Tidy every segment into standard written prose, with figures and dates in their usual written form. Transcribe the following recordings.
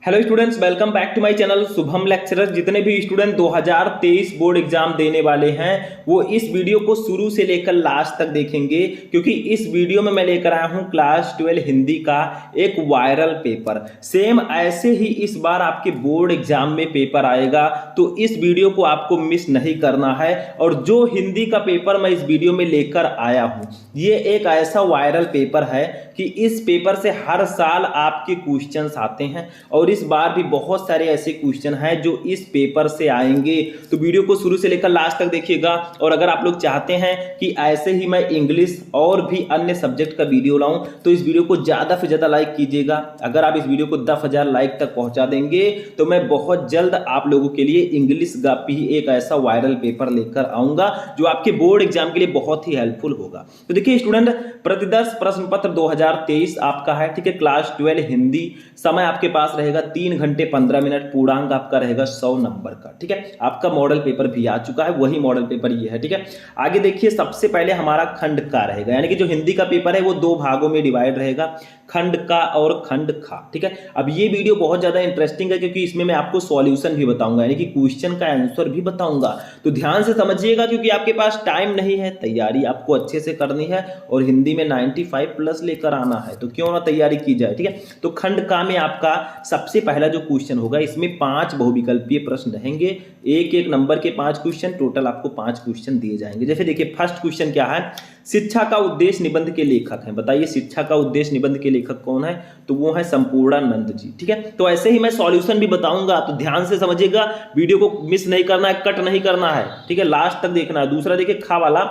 Hello students, welcome back to my channel Shubham lecturer. जितने भी student 2023 board exam देने वाले हैं वो इस वीडियो को शुरू से लेकर लास्ट तक देखेंगे, क्योंकि इस वीडियो में मैं लेकर आया हूं क्लास 12 हिंदी का एक वायरल पेपर। सेम ऐसे ही इस बार आपके बोर्ड एग्जाम में पेपर आएगा, तो इस वीडियो को आपको मिस नहीं करना है। और जो हिंदी का पेपर मैं इस वीडियो में लेकर आया हूं, ये एक ऐसा वायरल पेपर है कि इस पेपर से हर साल आपके क्वेश्चंस आते हैं और इस बार भी बहुत सारे ऐसे क्वेश्चन हैं जो इस पेपर से आएंगे। तो वीडियो को शुरू से लेकर लास्ट तक देखिएगा। और अगर आप लोग चाहते हैं कि ऐसे ही मैं इंग्लिश और भी अन्य सब्जेक्ट का वीडियो लाऊं तो इस वीडियो को ज्यादा से ज्यादा लाइक कीजिएगा। अगर आप इस वीडियो को 10,000 लाइक तक पहुंचा देंगे तो मैं बहुत जल्द आप लोगों के लिए इंग्लिश का भी एक ऐसा वायरल पेपर लेकर आऊंगा जो आपके बोर्ड एग्जाम के लिए बहुत ही हेल्पफुल होगा। तो देखिए स्टूडेंट, प्रतिदर्श प्रश्न पत्र 2023 आपका है, ठीक है, क्लास 12 हिंदी। समय आपके पास रहेगा 3 घंटे 15 मिनट। पूर्णांक आपका रहेगा 100 नंबर का, ठीक है। आपका मॉडल पेपर भी आ चुका है, वही मॉडल पेपर ये है, ठीक है। आगे देखिए, सबसे पहले हमारा खंड का रहेगा, यानी कि जो हिंदी का पेपर है वो 2 भागों में डिवाइड रहेगा, खंड का और खंड खा, ठीक है। अब ये वीडियो बहुत ज्यादा इंटरेस्टिंग है क्योंकि इसमें मैं आपको सॉल्यूशन भी बताऊंगा, यानी कि क्वेश्चन का आंसर भी बताऊंगा। तो ध्यान से समझिएगा क्योंकि आपके पास टाइम नहीं है, तैयारी आपको अच्छे से करनी है और हिंदी में 95 प्लस लेकर आना है, तो क्यों ना तैयारी की जाए, ठीक है। तो खंड का में आपका सबसे पहला जो क्वेश्चन होगा, इसमें 5 बहुविकल्पीय प्रश्न रहेंगे, एक एक नंबर के 5 क्वेश्चन, टोटल आपको 5 क्वेश्चन दिए जाएंगे। जैसे देखिए, फर्स्ट क्वेश्चन क्या है, शिक्षा का उद्देश्य निबंध के लेखक हैं। बताइए शिक्षा का उद्देश्य निबंध के लेखक कौन है? तो वो है संपूर्णानंद जी, ठीक है। तो ऐसे ही मैं सॉल्यूशन भी बताऊंगा, तो ध्यान से समझिएगा, वीडियो को मिस नहीं करना है, कट नहीं करना है, ठीक है, लास्ट तक देखना है। दूसरा देखिए, खा वाला,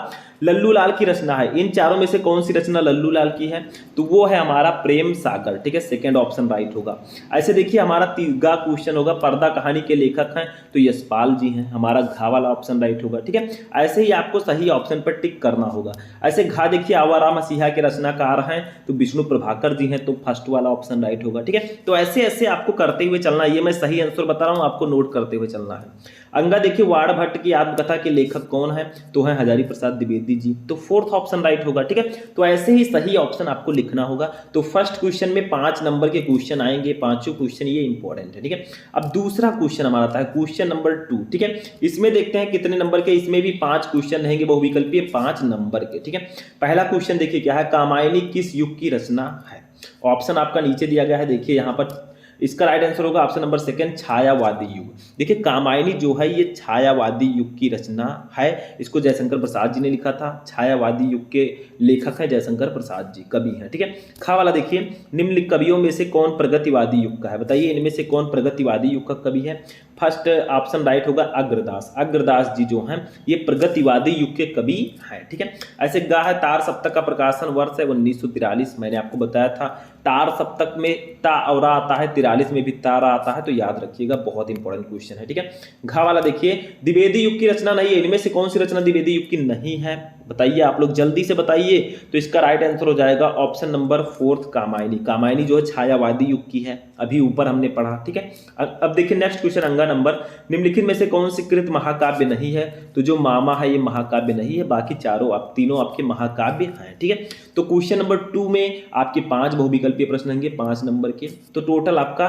लल्लू लाल की रचना है। इन चारों में से कौन सी रचना लल्लू लाल की है? तो वो है हमारा प्रेम सागर, ठीक है, सेकंड ऑप्शन राइट होगा। ऐसे देखिए, हमारा तीसरा क्वेश्चन होगा, पर्दा कहानी के लेखक हैं, तो यशपाल जी हैं, हमारा घा वाला ऑप्शन राइट होगा, ठीक है। ऐसे ही आपको सही ऑप्शन पर टिक करना होगा। ऐसे घा देखिए, आवारा मसीहा के रचनाकार हैं, तो विष्णु प्रभाकर जी हैं, तो फर्स्ट वाला ऑप्शन राइट होगा, ठीक है। तो ऐसे ऐसे आपको करते हुए चलना है, ये मैं सही आंसर बता रहा हूं, आपको नोट करते हुए चलना है। अंगा देखिए, वाण भट्ट की आत्मकथा के लेखक कौन है? तो है हजारी प्रसाद द्विवेदी जी, तो फोर्थ ऑप्शन राइट होगा, ठीक है। तो ऐसे ही सही ऑप्शन आपको लिखना होगा। तो फर्स्ट क्वेश्चन में 5 नंबर के क्वेश्चन आएंगे, पांचों क्वेश्चन ये इंपॉर्टेंट है, ठीक है। अब दूसरा क्वेश्चन हमारा आता है क्वेश्चन नंबर 2, ठीक है। इसमें देखते हैं कितने नंबर के, इसमें भी 5 क्वेश्चन रहेंगे बहुविकल्पीय 5 नंबर के, ठीक है। पहला क्वेश्चन देखिए क्या है, कामायनी किस युग की रचना है? ऑप्शन आपका नीचे दिया गया है, देखिए यहाँ पर इसका राइट आंसर होगा ऑप्शन नंबर सेकंड, छायावादी युग। देखिए, कामायनी जो है ये छायावादी युग की रचना है, इसको जयशंकर प्रसाद जी ने लिखा था। छायावादी युग के लेखक है जयशंकर प्रसाद जी, कवि हैं, ठीक है। खा वाला देखिए, निम्नलिखित कवियों में से कौन प्रगतिवादी युग का है? बताइए इनमें से कौन प्रगतिवादी युग का कवि है? फर्स्ट ऑप्शन राइट होगा अग्रदास। अग्रदास जी जो हैं ये प्रगतिवादी युग के कवि हैं, ठीक है। ऐसे गा है, तार सप्तक का प्रकाशन वर्ष है 1943, मैंने आपको बताया था। तार सप्तक में ता और रा आता है, 43 में भी तारा आता है, तो याद रखिएगा, बहुत इंपॉर्टेंट क्वेश्चन है, ठीक है। घा वाला देखिए, द्विवेदी युग की रचना नहीं है, इनमें से कौन सी रचना द्विवेदी युग की नहीं है? बताइए आप लोग, जल्दी से बताइए। तो इसका राइट आंसर हो जाएगा ऑप्शन नंबर 4 कामायनी। कामायनी जो है छायावादी युग की है, अभी ऊपर हमने पढ़ा, ठीक है। अब देखिए नेक्स्ट क्वेश्चन, अंगा नंबर, निम्नलिखित में से कौन सी कृत महाकाव्य नहीं है? तो जो मामा है ये महाकाव्य नहीं है, बाकी चारों तीनों आपके महाकाव्य हैं, ठीक है। तो क्वेश्चन नंबर 2 में आपके 5 बहुविकल्पीय प्रश्न होंगे 5 नंबर के, तो टोटल आपका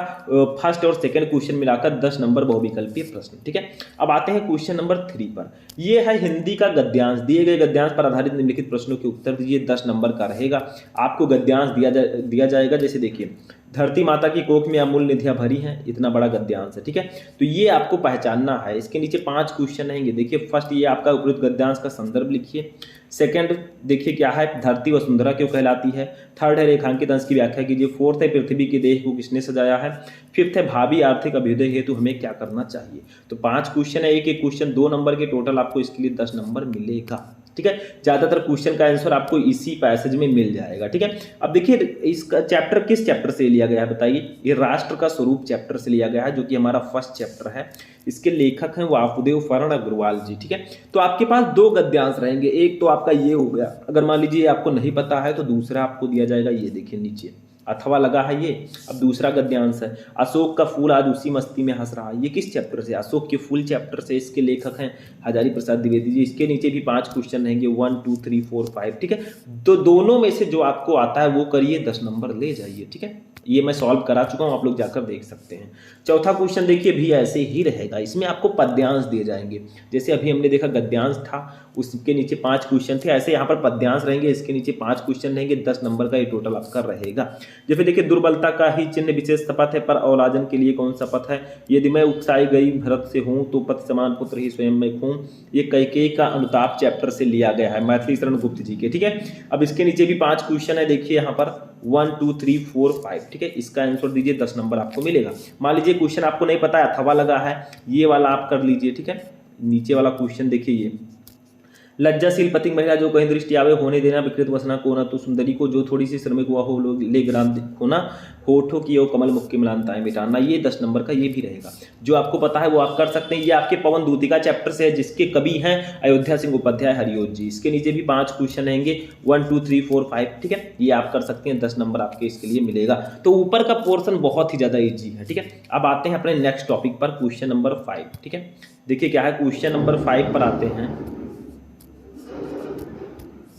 फर्स्ट और सेकंड क्वेश्चन मिलाकर 10 नंबर बहुविकल्पीय प्रश्न, ठीक है। अब आते हैं क्वेश्चन नंबर 3 पर। यह है हिंदी का गद्यांश। दिए गए गद्यांश पर आधारित निम्नलिखित प्रश्नों के उत्तर दीजिए, 10 नंबर का रहेगा। आपको गद्यांश दिया जाएगा, जैसे देखिए, धरती माता की कोख में अमूल्य निधियां भरी हैं, इतना बड़ा गद्यांश है, ठीक है। तो ये आपको पहचानना है। इसके नीचे 5 क्वेश्चन रहेंगे। देखिए, फर्स्ट ये आपका उपयुक्त गद्यांश का संदर्भ लिखिए। सेकंड देखिए क्या है, धरती वसुंधरा क्यों कहलाती है? थर्ड है रेखांकित अंश की व्याख्या कीजिए। फोर्थ है पृथ्वी की देह को किसने सजाया है? फिफ्थ है भावी आर्थिक अभ्युदय हेतु हमें क्या करना चाहिए? तो 5 क्वेश्चन है, एक एक क्वेश्चन 2 नंबर के, टोटल आपको इसके लिए 10 नंबर मिलेगा, ठीक है। ज्यादातर क्वेश्चन का आंसर आपको इसी पैसेज में मिल जाएगा, ठीक है। अब देखिए, इसका चैप्टर किस चैप्टर से लिया गया है? बताइए, ये राष्ट्र का स्वरूप चैप्टर से लिया गया है, जो कि हमारा फर्स्ट चैप्टर है। इसके लेखक हैं वासुदेव फरण अग्रवाल जी, ठीक है। तो आपके पास 2 गद्यांश रहेंगे, एक तो आपका ये हो गया, अगर मान लीजिए आपको नहीं पता है तो दूसरा आपको दिया जाएगा, ये देखिए नीचे अथवा लगा है ये। अब दूसरा गद्यांश है, अशोक का फूल आज उसी मस्ती में हंस रहा है। ये किस चैप्टर से? अशोक के फूल चैप्टर से। इसके लेखक हैं हजारी प्रसाद द्विवेदी जी। इसके नीचे भी 5 क्वेश्चन रहेंगे, 1 2 3 4 5, ठीक है। तो दोनों में से जो आपको आता है वो करिए, 10 नंबर ले जाइए, ठीक है। ये मैं सॉल्व करा चुका हूँ, आप लोग जाकर देख सकते हैं। चौथा क्वेश्चन देखिए भी ऐसे ही रहेगा, इसमें आपको पद्यांश दिए जाएंगे। जैसे अभी हमने देखा गद्यांश था, उसके नीचे 5 क्वेश्चन थे, ऐसे यहाँ पर पद्यांश रहेंगे, इसके नीचे 5 क्वेश्चन रहेंगे, 10 नंबर का ये टोटल आपका रहेगा। जैसे देखिए दुर्बलता का ही चिन्ह विशेष शपथ है, पर औलादन के लिए कौन शपथ है? यदि मैं उकसाई गई भरत से हूँ तो पति समान पुत्र ही स्वयं में हूँ। ये कैकेयी का अनुताप चैप्टर से लिया गया है, मैथिली शरण गुप्त जी के। ठीक है, अब इसके नीचे भी 5 क्वेश्चन है, देखिए यहाँ पर 1 2 3 4 5। ठीक है, इसका आंसर दीजिए, 10 नंबर आपको मिलेगा। मान लीजिए क्वेश्चन आपको नहीं पता है, अथवा लगा है, ये वाला आप कर लीजिए। ठीक है, नीचे वाला क्वेश्चन देखिए, ये लज्जाशील पतिंग महिला जो कहीं दृष्टि आवे होने देना विकृत वसना को न तो सुंदरी को जो थोड़ी सी श्रमिक हुआ हो ले ग्राम को ना होठों की और कमल मुख की मिलानताएं मिटाना। ये 10 नंबर का ये भी रहेगा। जो आपको पता है वो आप कर सकते हैं। ये आपके पवन दूतिका चैप्टर से है, जिसके कवि हैं अयोध्या सिंह उपाध्याय हरिओत जी। इसके नीचे भी 5 क्वेश्चन रहेंगे, 1 2 3 4 5। ठीक है, ये आप कर सकते हैं, 10 नंबर आपके इसके लिए मिलेगा। तो ऊपर का पोर्शन बहुत ही ज्यादा ईजी है। ठीक है, अब आते हैं अपने नेक्स्ट टॉपिक पर, क्वेश्चन नंबर 5। ठीक है, देखिए क्या है, क्वेश्चन नंबर 5 पर आते हैं।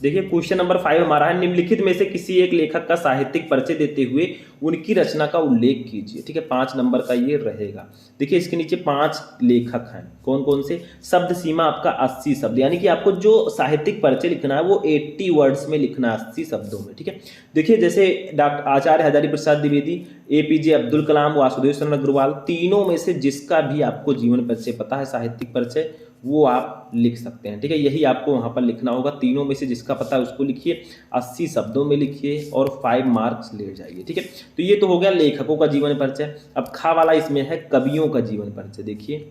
देखिए क्वेश्चन नंबर 5 हमारा है, निम्नलिखित में से किसी एक लेखक का साहित्यिक परिचय देते हुए उनकी रचना का उल्लेख कीजिए। ठीक है, 5 नंबर का ये रहेगा। देखिए इसके नीचे 5 लेखक हैं, कौन कौन से? शब्द सीमा आपका 80 शब्द, यानी कि आपको जो साहित्यिक परिचय लिखना है वो 80 वर्ड्स में लिखना है, 80 शब्दों में। ठीक है, देखिए जैसे डॉक्टर आचार्य हजारी प्रसाद द्विवेदी, APJ अब्दुल कलाम, वासुदेव शरण अग्रवाल, तीनों में से जिसका भी आपको जीवन परिचय पता है, साहित्यिक परिचय, वो आप लिख सकते हैं। ठीक है, यही आपको वहाँ पर लिखना होगा। तीनों में से जिसका पता है उसको लिखिए, 80 शब्दों में लिखिए और 5 मार्क्स ले जाइए। ठीक है, तो ये तो हो गया लेखकों का जीवन परिचय। अब खा वाला इसमें है कवियों का जीवन परिचय। देखिए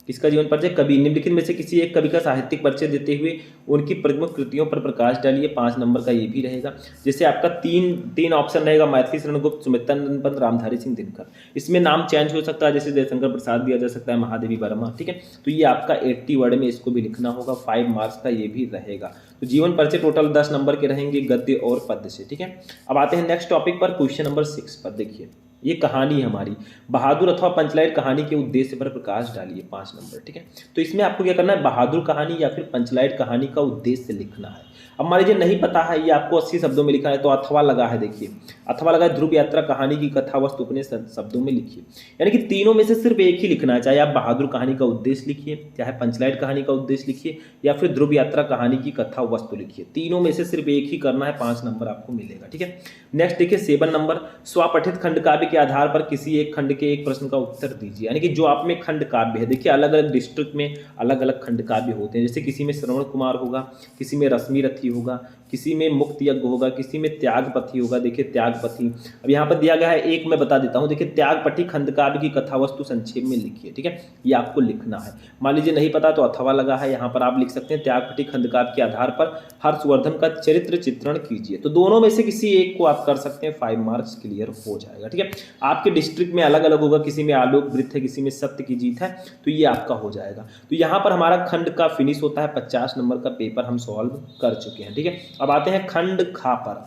किसका जीवन परिचय? कवि। निम्नलिखित में से किसी एक कवि का साहित्यिक परिचय देते हुए उनकी प्रमुख कृतियों पर प्रकाश डालिए। 5 नंबर का ये भी रहेगा। जैसे आपका तीन ऑप्शन रहेगा, मैथिली शरण गुप्त, सुमित्रानंद पंत, रामधारी सिंह दिनकर। इसमें नाम चेंज हो सकता है, जैसे जयशंकर प्रसाद दिया जा सकता है, महादेवी वर्मा। ठीक है, तो ये आपका 80 वर्ड में इसको भी लिखना होगा, 5 मार्क्स का ये भी रहेगा। तो जीवन परिचय टोटल 10 नंबर के रहेंगे गद्य और पद्य से। ठीक है, अब आते हैं नेक्स्ट टॉपिक पर, क्वेश्चन नंबर 6 पर। देखिए ये कहानी हमारी, बहादुर अथवा पंचलाइट कहानी के उद्देश्य पर प्रकाश डालिए। 5 नंबर। ठीक है, तो इसमें आपको क्या करना है, बहादुर कहानी या फिर पंचलाइट कहानी का उद्देश्य लिखना है। अब मान लीजिए नहीं पता है, ये आपको 80 शब्दों में लिखा है, तो अथवा लगा है। देखिए अथवा लगा है, ध्रुव यात्रा कहानी की कथा वस्तु अपने शब्दों में लिखिए। यानी कि तीनों में से सिर्फ एक ही लिखना है, चाहे आप बहादुर कहानी का उद्देश्य लिखिए, चाहे पंचलाइट कहानी का उद्देश्य लिखिए, या फिर ध्रुव यात्रा कहानी की कथा वस्तु लिखिए। तीनों में से सिर्फ एक ही करना है, 5 नंबर आपको मिलेगा। ठीक है, नेक्स्ट देखिए 7 नंबर, स्वपठित खंड काव्य के आधार पर किसी एक खंड के एक प्रश्न का उत्तर दीजिए। यानी कि जो आप में खंड काव्य है, देखिए अलग अलग डिस्ट्रिक्ट में अलग अलग खंड काव्य होते हैं। जैसे किसी में श्रवण कुमार होगा, किसी में रश्मि रथी होगा, किसी में मुक्त यज्ञ होगा, किसी में त्यागपति होगा। देखिए त्यागपति, अब यहाँ पर दिया गया है, एक मैं बता देता हूँ। देखिए त्यागपति खंड काव्य की कथा वस्तु संक्षेप में लिखिए। ठीक है, ये आपको लिखना है। मान लीजिए नहीं पता तो अथवा लगा है, यहाँ पर आप लिख सकते हैं, त्यागपति खंड काव्य के आधार पर हर्षवर्धन का चरित्र चित्रण कीजिए। तो दोनों में से किसी एक को आप कर सकते हैं, 5 मार्क्स क्लियर हो जाएगा। ठीक है, आपके डिस्ट्रिक्ट में अलग अलग होगा, किसी में आलोक वृत्त है, किसी में सत्य की जीत है, तो ये आपका हो जाएगा। तो यहाँ पर हमारा खंड का फिनिश होता है, 50 नंबर का पेपर हम सॉल्व कर चुके हैं। ठीक है, अब आते हैं खंड खा पर।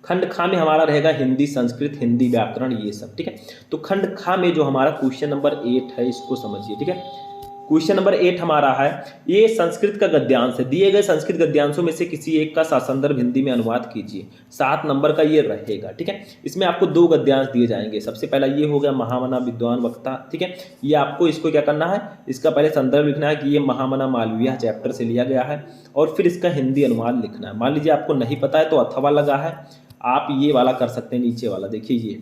खंड खा में हमारा रहेगा हिंदी, संस्कृत, हिंदी व्याकरण, ये सब। ठीक है, तो खंड खा में जो हमारा क्वेश्चन नंबर 8 है, इसको समझिए। ठीक है, क्वेश्चन नंबर 8 हमारा है, ये संस्कृत का गद्यांश है। दिए गए संस्कृत गद्यांशों में से किसी एक का ससंदर्भ हिंदी में अनुवाद कीजिए। 7 नंबर का ये रहेगा। ठीक है, इसमें आपको 2 गद्यांश दिए जाएंगे। सबसे पहला ये हो गया महामना विद्वान वक्ता। ठीक है, ये आपको इसको क्या करना है, इसका पहले संदर्भ लिखना है कि ये महामना मालवीय चैप्टर से लिया गया है, और फिर इसका हिंदी अनुवाद लिखना है। मान लीजिए आपको नहीं पता है तो अथवा लगा है, आप ये वाला कर सकते हैं, नीचे वाला देखिए ये।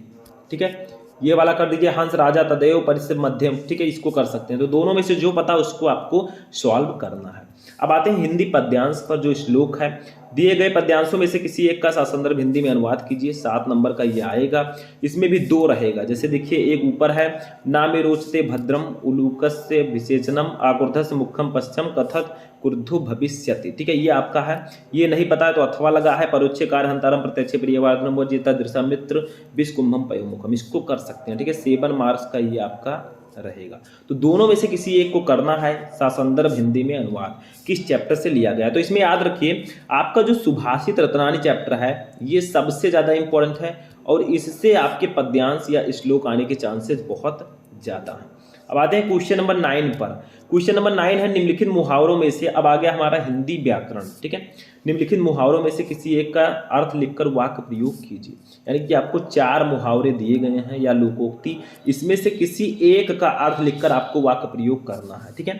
ठीक है, ये वाला कर दीजिए, हंस राजा तदेव परिसर मध्यम। ठीक है, इसको कर सकते हैं। तो दोनों में से जो पता उसको आपको सॉल्व करना है। अब आते हैं हिंदी पद्यांश पर। जो श्लोक है, दिए गए पद्यांशों में से किसी एक का ससंदर्भ हिंदी में अनुवाद कीजिए। 7 नंबर का ये आएगा। इसमें भी 2 रहेगा। जैसे देखिए एक ऊपर है, ना मे रोचते भद्रम उलूकस्य विशेषणम आकुर्धस्य मुखम पश्चिम कथत क्रुद्धो भविष्यति। ठीक है, ये आपका है। ये नहीं पता है तो अथवा लगा है, परोक्षे कारहंतारम प्रत्यक्ष प्रियवादनम वजिता दृश्यमित्र विष्कुंभम पयोमुखम, इसको कर सकते हैं। ठीक है, 7 मार्क्स का ये आपका रहेगा। तो दोनों में से किसी एक को करना है, ससंदर्भ हिंदी में अनुवाद किस चैप्टर से लिया गया है। तो इसमें याद रखिए, आपका जो सुभाषित रत्नानी चैप्टर है ये सबसे ज़्यादा इंपॉर्टेंट है, और इससे आपके पद्यांश या श्लोक आने के चांसेस बहुत ज़्यादा हैं। अब आते हैं क्वेश्चन नंबर 9 पर। क्वेश्चन नंबर 9 है निम्नलिखित मुहावरों में से, अब आ गया हमारा हिंदी व्याकरण, ठीक है। निम्नलिखित मुहावरों में से किसी एक का अर्थ लिखकर वाक्य प्रयोग कीजिए। यानी कि आपको 4 मुहावरे दिए गए हैं या लोकोक्ति, इसमें से किसी एक का अर्थ लिखकर आपको वाक्य प्रयोग करना है, ठीक है।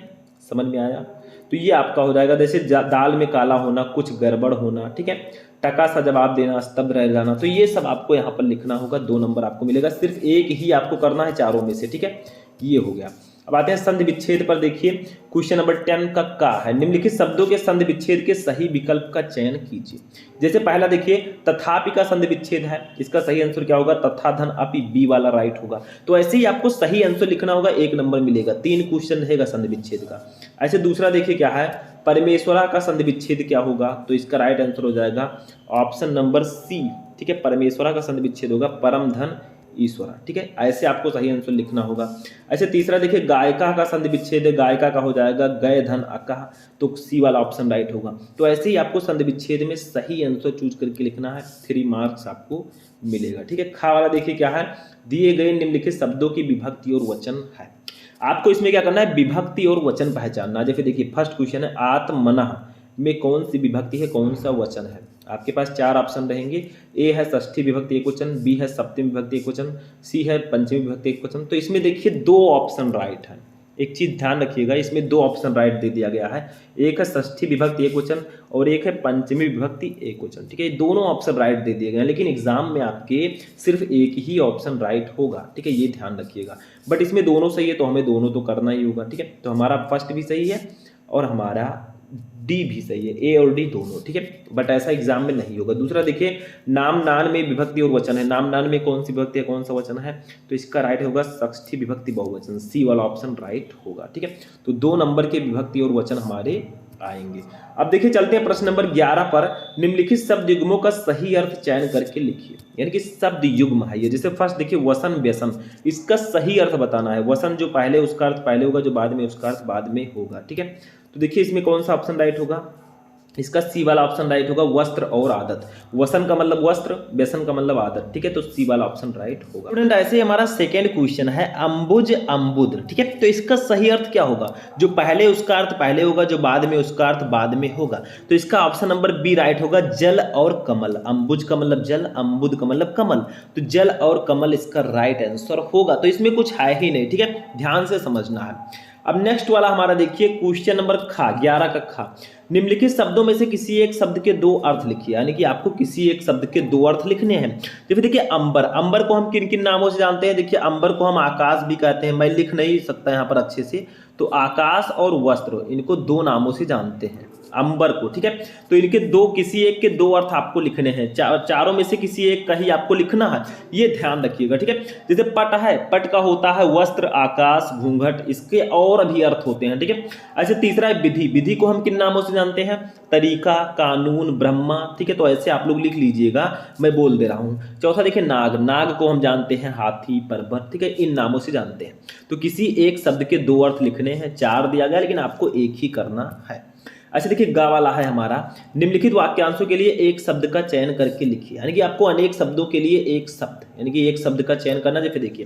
समझ में आया? तो ये आपका हो जाएगा, जैसे दाल में काला होना, कुछ गड़बड़ होना, ठीक है, टका सा जवाब देना, स्तब्ध रह जाना, तो ये सब आपको यहाँ पर लिखना होगा। 2 नंबर आपको मिलेगा, सिर्फ एक ही आपको करना है चारों में से, ठीक है। ये हो गया। अब आते हैं संधि विच्छेद पर। देखिए क्वेश्चन नंबर 10 का है निम्नलिखित शब्दों के संधि विच्छेद के सही विकल्प का चयन कीजिए। जैसे पहला देखिए तथापि का संधि विच्छेद है, इसका सही आंसर क्या होगा? तथा धन अपि, बी वाला राइट होगा। तो ऐसे ही आपको सही आंसर लिखना होगा, 1 नंबर मिलेगा। 3 क्वेश्चन रहेगा संधि विच्छेद का। ऐसे दूसरा देखिए क्या है, परमेश्वरा का संधि विच्छेद क्या होगा? तो इसका राइट आंसर हो जाएगा ऑप्शन नंबर सी, ठीक है। परमेश्वरा का संधि विच्छेद होगा परम धन ईश्वरा, ठीक है। ऐसे आपको सही आंसर लिखना होगा। ऐसे तीसरा देखिए गायिका का संधि विच्छेद है, गायिका का हो जाएगा गय धन अकह, तो सी वाला ऑप्शन राइट होगा। तो ऐसे ही आपको संधि विच्छेद में सही आंसर चूज करके लिखना है, 3 मार्क्स आपको मिलेगा, ठीक है। खा वाला देखिए क्या है, दिए गए निम्नलिखित शब्दों की विभक्ति और वचन है। आपको इसमें क्या करना है, विभक्ति और वचन पहचानना। जैसे देखिए फर्स्ट क्वेश्चन है आत्मनः में कौन सी विभक्ति है, कौन सा वचन है? आपके पास 4 ऑप्शन रहेंगे। ए है षष्ठी विभक्ति एक वचन, बी है सप्तमी विभक्ति एक वचन, सी है पंचमी विभक्ति एक वचन। तो इसमें देखिए 2 ऑप्शन राइट है। एक चीज ध्यान रखिएगा, इसमें 2 ऑप्शन राइट दे दिया गया है। एक है षष्ठी विभक्ति एक वचन और एक है पंचमी विभक्ति एक वचन, ठीक है। दोनों ऑप्शन राइट दे दिए गए हैं, लेकिन एग्जाम में आपके सिर्फ एक ही ऑप्शन राइट होगा, ठीक है, ये ध्यान रखिएगा। बट इसमें दोनों सही है तो हमें दोनों तो करना ही होगा, ठीक है। तो हमारा फर्स्ट भी सही है और हमारा डी भी सही है, ए और डी दोनों, ठीक है। बट ऐसा एग्जाम में नहीं होगा। दूसरा देखिए नाम नान में विभक्ति और वचन है, नाम नान में कौन सी विभक्ति है, कौन सा वचन है? तो इसका राइट होगा षष्ठी विभक्ति बहुवचन, सी वाला ऑप्शन राइट होगा, ठीक है। तो 2 नंबर के विभक्ति और वचन हमारे आएंगे। अब देखिए चलते हैं प्रश्न नंबर 11 पर। निम्नलिखित शब्द युग्मों का सही अर्थ चयन करके लिखिए। यानी कि शब्द युग्म है ये। जैसे फर्स्ट देखिए वसन व्यसन, इसका सही अर्थ बताना है। वसन जो पहले उसका अर्थ पहले होगा, जो बाद में उसका अर्थ बाद में होगा, ठीक है। तो देखिए इसमें कौन सा ऑप्शन राइट होगा? इसका सी वाला ऑप्शन राइट होगा, वस्त्र और आदत। वसन का मतलब वस्त्र, व्यसन का मतलब आदत, ठीक है। तो सी वाला ऑप्शन राइट होगा। स्टूडेंट ऐसे ही हमारा सेकंड क्वेश्चन है अंबुज अम्बुद्र, ठीक है। तो इसका सही अर्थ क्या होगा? जो पहले उसका अर्थ पहले होगा, जो बाद में उसका अर्थ बाद में होगा। तो इसका ऑप्शन नंबर बी राइट होगा, जल और कमल। अंबुज का मतलब जल, अम्बुद का मतलब कमल, तो जल और कमल इसका राइट आंसर होगा। तो इसमें कुछ है ही नहीं, ठीक है, ध्यान से समझना है। अब नेक्स्ट वाला हमारा देखिए क्वेश्चन नंबर 11 का खा। निम्नलिखित शब्दों में से किसी एक शब्द के 2 अर्थ लिखिए। यानी कि आपको किसी एक शब्द के 2 अर्थ लिखने हैं। जैसे देखिए अंबर, अंबर को हम किन किन नामों से जानते हैं? देखिए अंबर को हम आकाश भी कहते हैं, मैं लिख नहीं सकता यहाँ पर अच्छे से, तो आकाश और वस्त्र इनको 2 नामों से जानते हैं अंबर को, ठीक है। तो इनके किसी एक के 2 अर्थ आपको लिखने हैं। चारों में से किसी एक का ही आपको लिखना है, ये ध्यान रखिएगा, ठीक है। जैसे पट है, पट का होता है वस्त्र, आकाश, घूंघट, इसके और भी अर्थ होते हैं, ठीक है। ऐसे तीसरा है विधि, विधि को हम किन नामों से जानते हैं? तरीका, कानून, ब्रह्मा, ठीक है। तो ऐसे आप लोग लिख लीजिएगा, मैं बोल दे रहा हूं। चौथा देखिए नाग, नाग को हम जानते हैं हाथी, पर्वत, ठीक है, इन नामों से जानते हैं। तो किसी एक शब्द के 2 अर्थ लिखने हैं। 4 दिया गया लेकिन आपको एक ही करना है। अच्छा देखिए गा वाला है हमारा, निम्नलिखित वाक्यांशों के लिए एक शब्द का चयन करके लिखिए। यानी कि आपको अनेक शब्दों के लिए एक शब्द, यानी कि एक शब्द का चयन करना। जैसे देखिए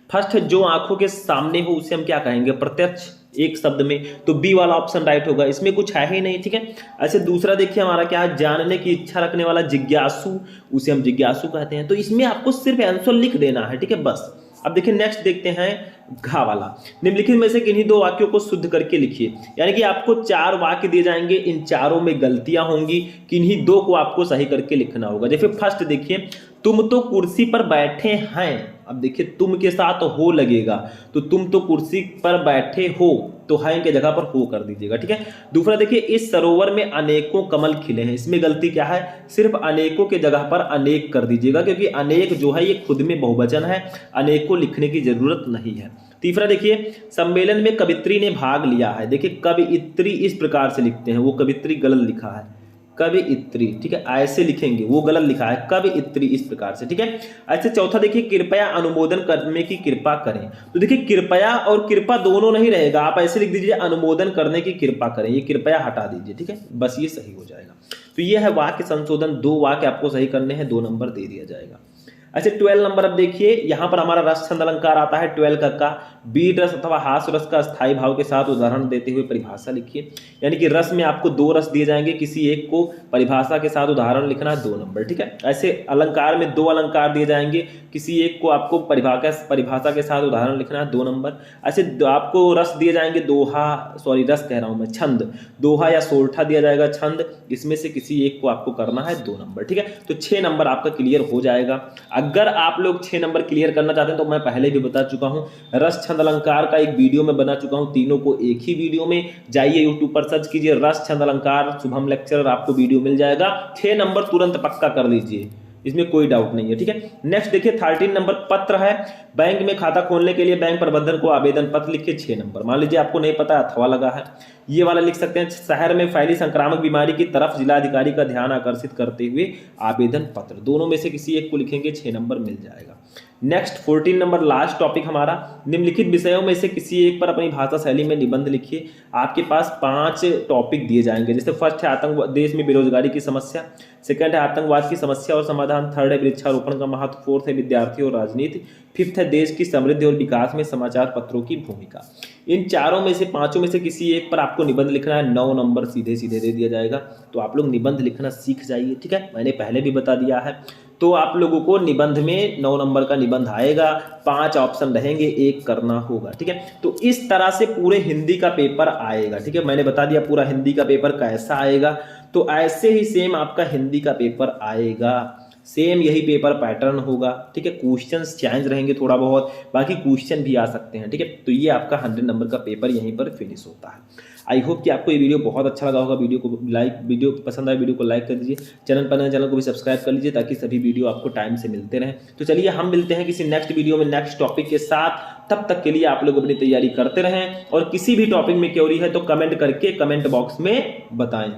फर्स्ट जो आंखों के सामने हो उसे हम क्या कहेंगे? प्रत्यक्ष, एक शब्द में, तो बी वाला ऑप्शन राइट होगा। इसमें कुछ है ही नहीं, ठीक है। ऐसे दूसरा देखिए हमारा क्या है, जानने की इच्छा रखने वाला, जिज्ञासु, उसे हम जिज्ञासु कहते हैं। तो इसमें आपको सिर्फ आंसर लिख देना है, ठीक है, बस। अब देखिए नेक्स्ट देखते हैं घा वाला। निम्नलिखित में से किन्हीं 2 वाक्यों को शुद्ध करके लिखिए। यानी कि आपको 4 वाक्य दिए जाएंगे, इन चारों में गलतियां होंगी, किन्हीं 2 को आपको सही करके लिखना होगा। जैसे फर्स्ट देखिए तुम तो कुर्सी पर बैठे हैं। अब देखिए तुम के साथ हो लगेगा, तो तुम तो कुर्सी पर बैठे हो, तो है के जगह पर हो कर दीजिएगा, ठीक है। दूसरा देखिए इस सरोवर में अनेकों कमल खिले हैं। इसमें गलती क्या है? सिर्फ अनेकों के जगह पर अनेक कर दीजिएगा, क्योंकि अनेक जो है ये खुद में बहुवचन है, अनेकों लिखने की जरूरत नहीं है। तीसरा देखिए सम्मेलन में कवित्री ने भाग लिया है। देखिए कवित्री इस प्रकार से लिखते हैं, वो कवित्री गलत लिखा है, कवित्री, ठीक है, ऐसे लिखेंगे, वो गलत लिखा है, कवित्री इस प्रकार से, ठीक है। ऐसे चौथा देखिए कृपया अनुमोदन करने की कृपा करें। तो देखिए कृपया और कृपा दोनों नहीं रहेगा, आप ऐसे लिख दीजिए अनुमोदन करने की कृपा करें, ये कृपया हटा दीजिए, ठीक है, बस ये सही हो जाएगा। तो ये है वाक्य संशोधन, 2 वाक्य आपको सही करने हैं, 2 नंबर दे दिया जाएगा। अच्छा 12 नंबर अब देखिए, यहाँ पर हमारा रस छंद अलंकार आता है 12 का बीट रस अथवा हास्य रस का स्थायी भाव के साथ उदाहरण देते हुए परिभाषा लिखिए। यानी कि रस में आपको 2 रस दिए जाएंगे, किसी एक को परिभाषा के साथ उदाहरण लिखना है 2 नंबर, ठीक है। ऐसे अलंकार में 2 अलंकार दिए जाएंगे, किसी एक को आपको परिभाषा के साथ उदाहरण लिखना है 2 नंबर। ऐसे आपको रस दिए जाएंगे रस कह रहा हूं मैं, छंद, दोहा या सोरठा दिया जाएगा छंद, इसमें से किसी एक को आपको करना है 2 नंबर, ठीक है। तो 6 नंबर आपका क्लियर हो जाएगा। अगर आप लोग 6 नंबर क्लियर करना चाहते हैं तो मैं पहले भी बता चुका हूं, रस छंद अलंकार का एक वीडियो में बना चुका हूं, तीनों को एक ही वीडियो में, जाइए यूट्यूब पर सर्च कीजिए रस छंद अलंकार शुभम लेक्चरर, आपको वीडियो मिल जाएगा। 6 नंबर तुरंत पक्का कर लीजिए, इसमें कोई डाउट नहीं है, ठीक है। नेक्स्ट देखिए 13 नंबर पत्र है, बैंक में खाता खोलने के लिए बैंक प्रबंधन को आवेदन पत्र लिखिए 6 नंबर। मान लीजिए आपको नहीं पता अथवा लगा है, ये वाला लिख सकते हैं। शहर में फैली संक्रामक बीमारी की तरफ जिलाधिकारी का ध्यान आकर्षित करते हुए आवेदन पत्र, दोनों में से किसी एक को लिखेंगे 6 नंबर मिल जाएगा। नेक्स्ट 14 नंबर लास्ट टॉपिक हमारा, निम्नलिखित विषयों में से किसी एक पर अपनी भाषा शैली में निबंध लिखिए। आपके पास 5 टॉपिक दिए जाएंगे, जैसे फर्स्ट है आतंकवाद, देश में बेरोजगारी की समस्या, सेकंड है आतंकवाद की समस्या और समाधान, थर्ड है वृक्षारोपण का महत्व, फोर्थ है विद्यार्थी और राजनीति, फिफ्थ है देश की समृद्धि और विकास में समाचार पत्रों की भूमिका। इन चारों में से 5 में से किसी एक पर आपको निबंध लिखना है, 9 नंबर सीधे सीधे दे दिया जाएगा। तो आप लोग निबंध लिखना सीख जाइए, ठीक है, मैंने पहले भी बता दिया है। तो आप लोगों को निबंध में 9 नंबर का निबंध आएगा, 5 ऑप्शन रहेंगे, एक करना होगा, ठीक है। तो इस तरह से पूरे हिंदी का पेपर आएगा, ठीक है। मैंने बता दिया पूरा हिंदी का पेपर कैसा आएगा, तो ऐसे ही सेम आपका हिंदी का पेपर आएगा, सेम यही पेपर पैटर्न होगा, ठीक है। क्वेश्चंस चेंज रहेंगे थोड़ा बहुत, बाकी क्वेश्चन भी आ सकते हैं, ठीक है। तो ये आपका 100 नंबर का पेपर यहीं पर फिनिश होता है। आई होप कि आपको ये वीडियो बहुत अच्छा लगा होगा। वीडियो पसंद आए वीडियो को लाइक कर दीजिए, चैनल को भी सब्सक्राइब कर लीजिए ताकि सभी वीडियो आपको टाइम से मिलते रहें। तो चलिए हम मिलते हैं किसी नेक्स्ट वीडियो में नेक्स्ट टॉपिक के साथ, तब तक के लिए आप लोग अपनी तैयारी करते रहें और किसी भी टॉपिक में क्वेरी है तो कमेंट करके कमेंट बॉक्स में बताएं।